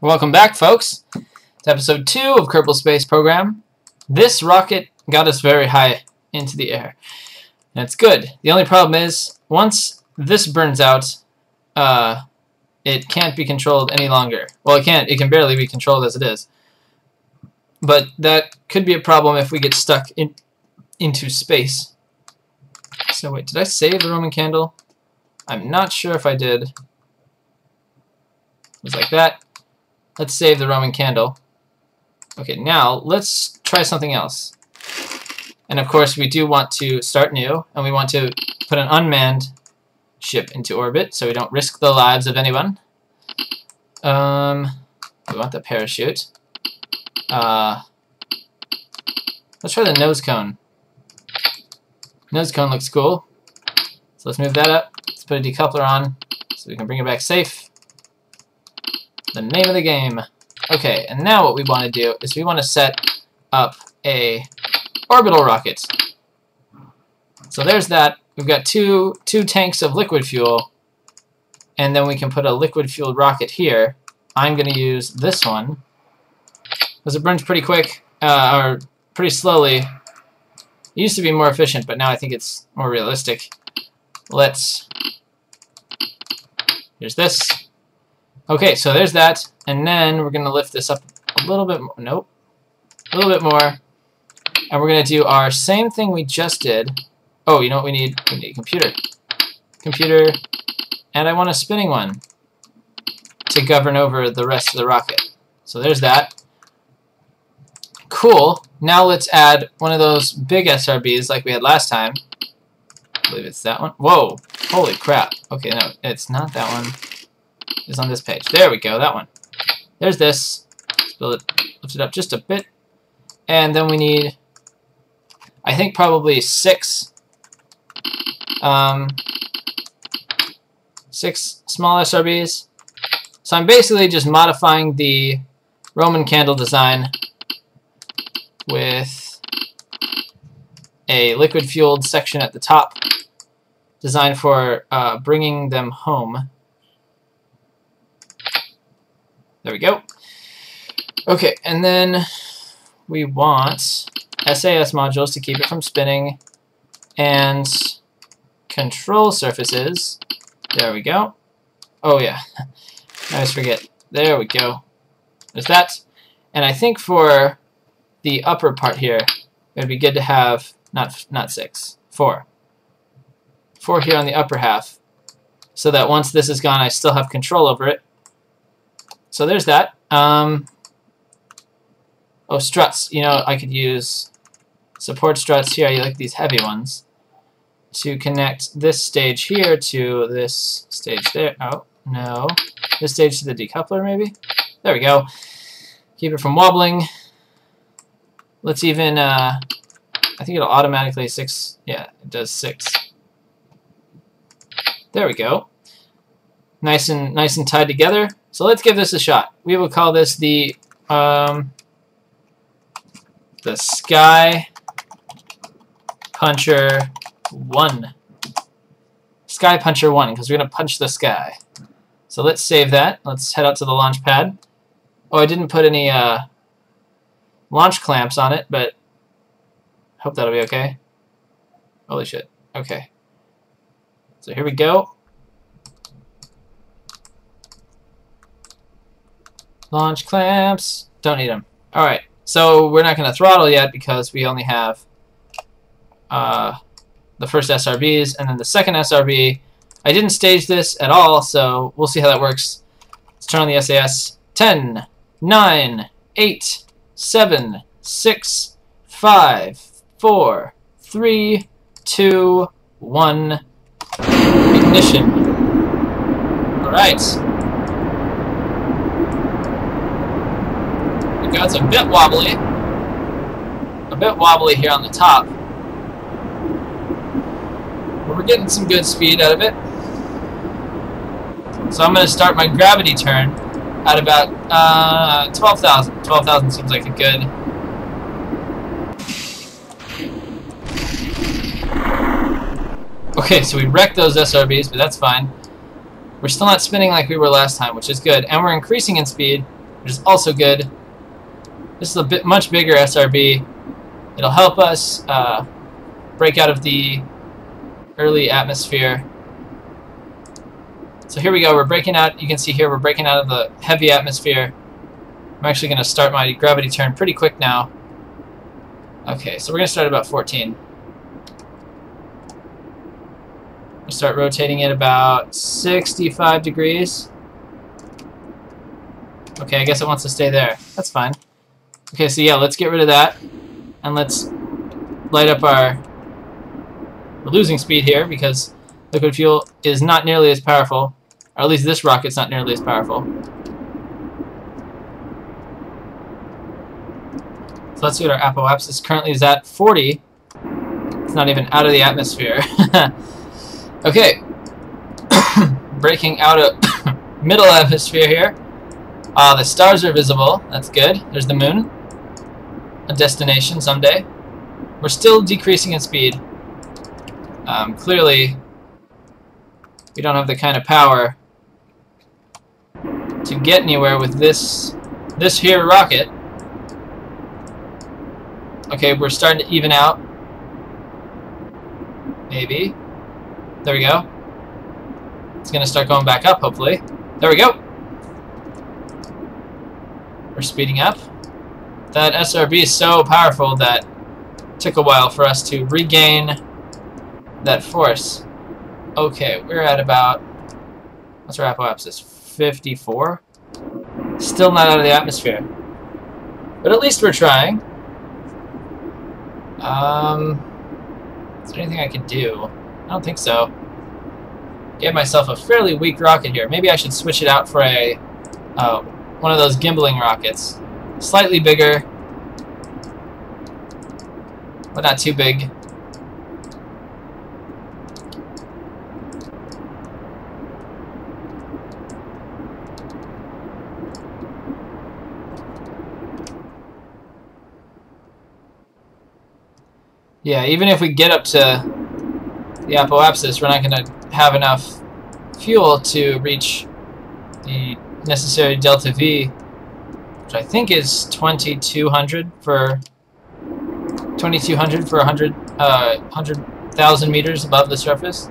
Welcome back, folks, to episode 2 of Kerbal Space Program. This rocket got us very high into the air, and it's good. The only problem is, once this burns out, it can't be controlled any longer. Well, it can't. It can barely be controlled as it is. But that could be a problem if we get stuck into space. So wait, did I save the Roman candle? I'm not sure if I did. It was like that. Let's save the Roman candle. Okay, now let's try something else. And of course we do want to start new, and we want to put an unmanned ship into orbit so we don't risk the lives of anyone. We want the parachute. Let's try the nose cone. Nose cone looks cool. So let's move that up. Let's put a decoupler on so we can bring it back safe. The name of the game. Okay, and now what we want to do is we want to set up a orbital rocket. So there's that. We've got two tanks of liquid fuel, and then we can put a liquid fueled rocket here. I'm going to use this one because it burns pretty quick, or pretty slowly. It used to be more efficient, but now I think it's more realistic. Here's this. Okay, so there's that, and then we're going to lift this up a little bit more. Nope. A little bit more. And we're going to do our same thing we just did. Oh, you know what we need? We need a computer. Computer. And I want a spinning one to govern over the rest of the rocket. So there's that. Cool. Now let's add one of those big SRBs like we had last time. I believe it's that one. Whoa. Holy crap. Okay, no, it's not that one. It's on this page. There we go, that one. There's this. Let's lift it up just a bit. And then we need, I think, probably six small SRBs. So I'm basically just modifying the Roman candle design with a liquid-fueled section at the top designed for bringing them home. There we go. Okay, and then we want SAS modules to keep it from spinning, and control surfaces. There we go. Oh yeah, I always forget. There we go. There's that. And I think for the upper part here, it'd be good to have not 6, 4. 4 here on the upper half, so that once this is gone, I still have control over it. So there's that. Oh, struts. You know, I could use support struts here. I like these heavy ones to connect this stage here to this stage there. Oh, no. This stage to the decoupler, maybe? There we go. Keep it from wobbling. Let's even, I think it'll automatically 6. Yeah, it does 6. There we go. Nice and tied together. So let's give this a shot. We will call this the Sky Puncher 1. Sky Puncher 1, because we're going to punch the sky. So let's save that. Let's head out to the launch pad. Oh, I didn't put any launch clamps on it, but hope that'll be okay. Holy shit. Okay. So here we go. Launch clamps. Don't need them. Alright, so we're not going to throttle yet because we only have the first SRBs, and then the second SRB. I didn't stage this at all, so we'll see how that works. Let's turn on the SAS. 10, 9, 8, 7, 6, 5, 4, 3, 2, 1. Ignition. Alright. It's a bit wobbly here on the top, but we're getting some good speed out of it. So I'm going to start my gravity turn at about 12,000. 12,000 seems like a good. Okay, so we wrecked those SRBs, but that's fine. We're still not spinning like we were last time, which is good, and we're increasing in speed. which is also good. This is a much bigger SRB. It'll help us break out of the early atmosphere. So here we go, we're breaking out. You can see here we're breaking out of the heavy atmosphere. I'm actually going to start my gravity turn pretty quick now. Okay, so we're going to start at about 14. We'll start rotating it about 65 degrees. Okay, I guess it wants to stay there. That's fine. Okay, so yeah, let's get rid of that. And let's light up our... We're losing speed here because liquid fuel is not nearly as powerful. Or at least this rocket's not nearly as powerful. So let's see what our apoapsis currently is at. 40. It's not even out of the atmosphere. Okay. Breaking out of middle atmosphere here. The stars are visible. That's good. There's the moon. A destination someday. We're still decreasing in speed. Clearly, we don't have the kind of power to get anywhere with this here rocket. Okay, we're starting to even out. Maybe. There we go. It's going to start going back up, hopefully. There we go. We're speeding up. That SRB is so powerful that it took a while for us to regain that force. Okay, we're at about... What's our apoapsis? 54? Still not out of the atmosphere. But at least we're trying. Is there anything I can do? I don't think so. Gave myself a fairly weak rocket here. Maybe I should switch it out for a one of those gimbaling rockets. Slightly bigger, but not too big. Yeah, even if we get up to the apoapsis, we're not going to have enough fuel to reach the necessary delta V, which I think is 2,200 for 100,000 meters above the surface.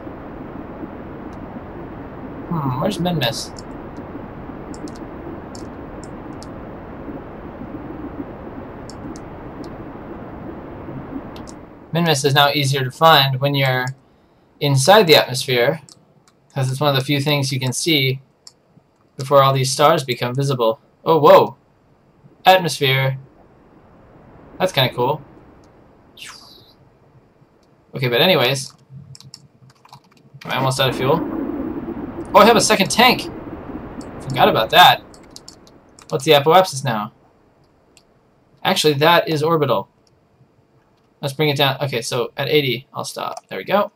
Where's Minmus? Minmus is now easier to find when you're inside the atmosphere, because it's one of the few things you can see before all these stars become visible. Oh, whoa! Atmosphere. That's kind of cool. Okay, but anyways, am I almost out of fuel? Oh, I have a second tank! Forgot about that. What's the apoapsis now? Actually, that is orbital. Let's bring it down. Okay, so at 80, I'll stop. There we go.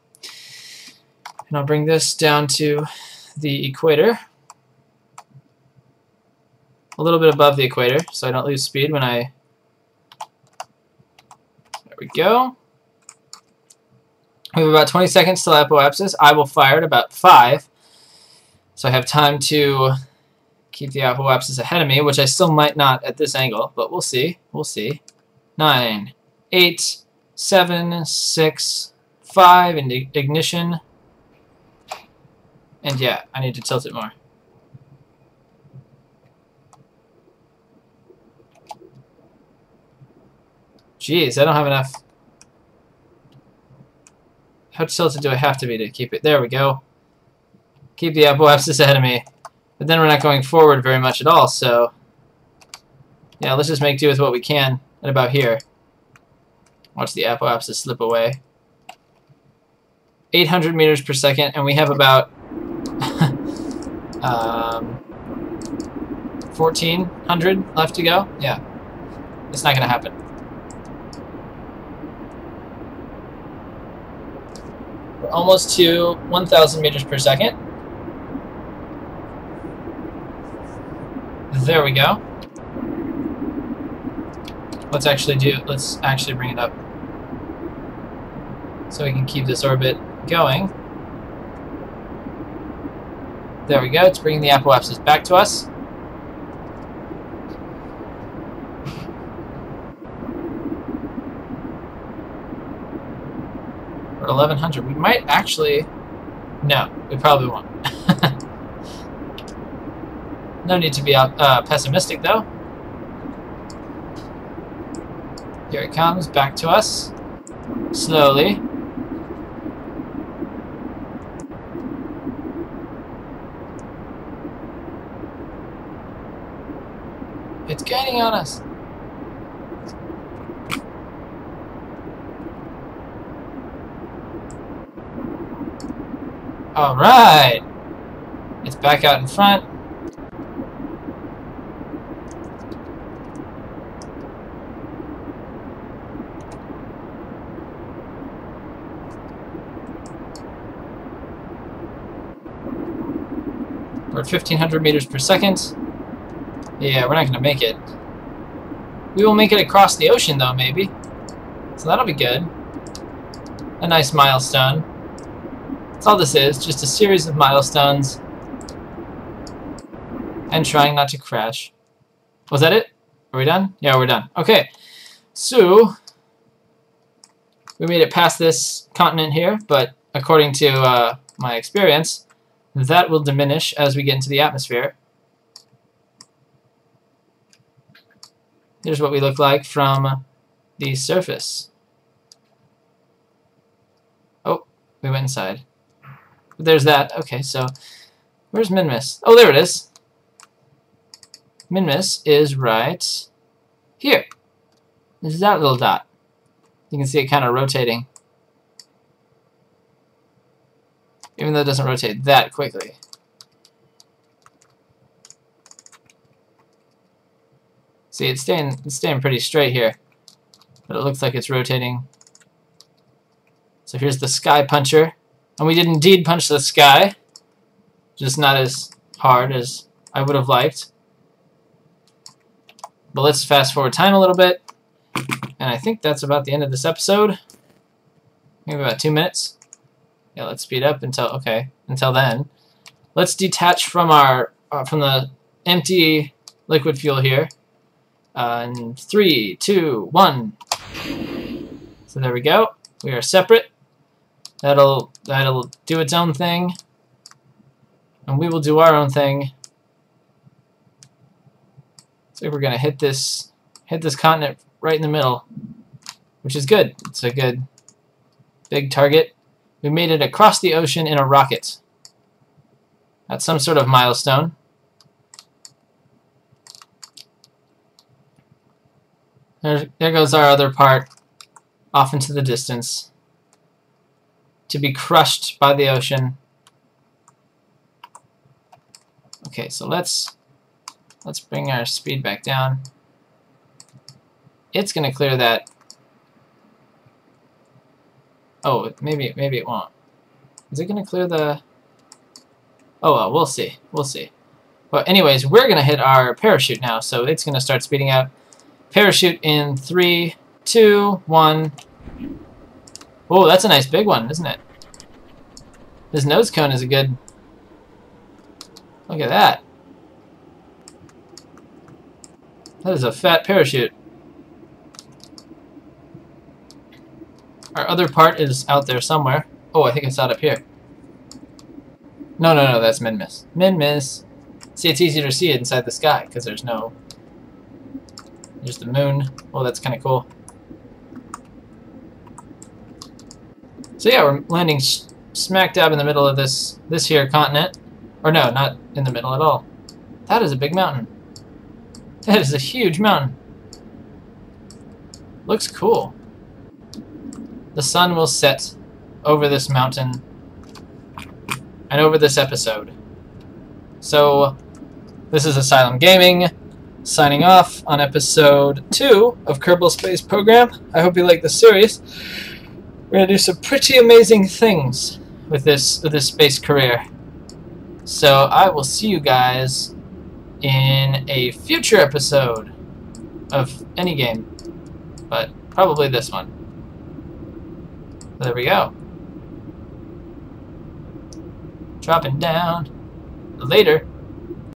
And I'll bring this down to the equator. A little bit above the equator, so I don't lose speed when I... There we go. We have about 20 seconds till apoapsis. I will fire at about 5. So I have time to keep the apoapsis ahead of me, which I still might not at this angle, but we'll see. We'll see. 9, 8, 7, 6, 5, and ignition. And yeah, I need to tilt it more. Jeez, I don't have enough. How tilted do I have to be to keep it? There we go. Keep the apoapsis ahead of me. But then we're not going forward very much at all, so... Yeah, let's just make do with what we can at about here. Watch the apoapsis slip away. 800 meters per second, and we have about 1,400 left to go. Yeah, it's not going to happen. We're almost to 1,000 meters per second. There we go. Let's actually bring it up so we can keep this orbit going. There we go. It's bringing the apoapsis back to us. 1100. We might actually... No, we probably won't. No need to be pessimistic, though. Here it comes, back to us. Slowly. It's gaining on us. All right. It's back out in front. We're at 1,500 meters per second. Yeah, we're not going to make it. We will make it across the ocean, though, maybe. So that'll be good. A nice milestone. That's all this is, just a series of milestones. And trying not to crash. Was that it? Are we done? Yeah, we're done. Okay. So, we made it past this continent here, but according to my experience, that will diminish as we get into the atmosphere. Here's what we look like from the surface. Oh, we went inside. But there's that. Okay, so where's Minmus? Oh, there it is. Minmus is right here. This is that little dot. You can see it kind of rotating. Even though it doesn't rotate that quickly. See, it's staying pretty straight here, but it looks like it's rotating. So here's the sky puncher, and we did indeed punch the sky, just not as hard as I would have liked. But let's fast forward time a little bit, and I think that's about the end of this episode. Maybe about 2 minutes. Yeah, let's speed up until then. Let's detach from our from the empty liquid fuel here. In 3, 2, 1. So there we go. We are separate. That'll do its own thing, and we will do our own thing. So we're gonna hit this continent right in the middle, which is good. It's a good big target. We made it across the ocean in a rocket. That's some sort of milestone. There goes our other part off into the distance to be crushed by the ocean. Okay, so let's bring our speed back down. It's gonna clear that. Oh, maybe it won't. Is it gonna clear the? Oh well, we'll see. We'll see. But anyways, we're gonna hit our parachute now, so it's gonna start speeding up. Parachute in 3, 2, 1. Oh, that's a nice big one, isn't it? This nose cone is a good... Look at that. That is a fat parachute. Our other part is out there somewhere. Oh, I think it's out up here. No, that's Minmus. Minmus. See, it's easier to see it inside the sky because there's no... There's the moon. Oh, that's kind of cool. So yeah, we're landing smack dab in the middle of this here continent. Or no, not in the middle at all. That is a big mountain. That is a huge mountain. Looks cool. The sun will set over this mountain and over this episode. So, this is Asylum Gaming, signing off on episode 2 of Kerbal Space Program. I hope you like the series. We're going to do some pretty amazing things with this space career. So I will see you guys in a future episode of any game, but probably this one. There we go. Dropping down. Later.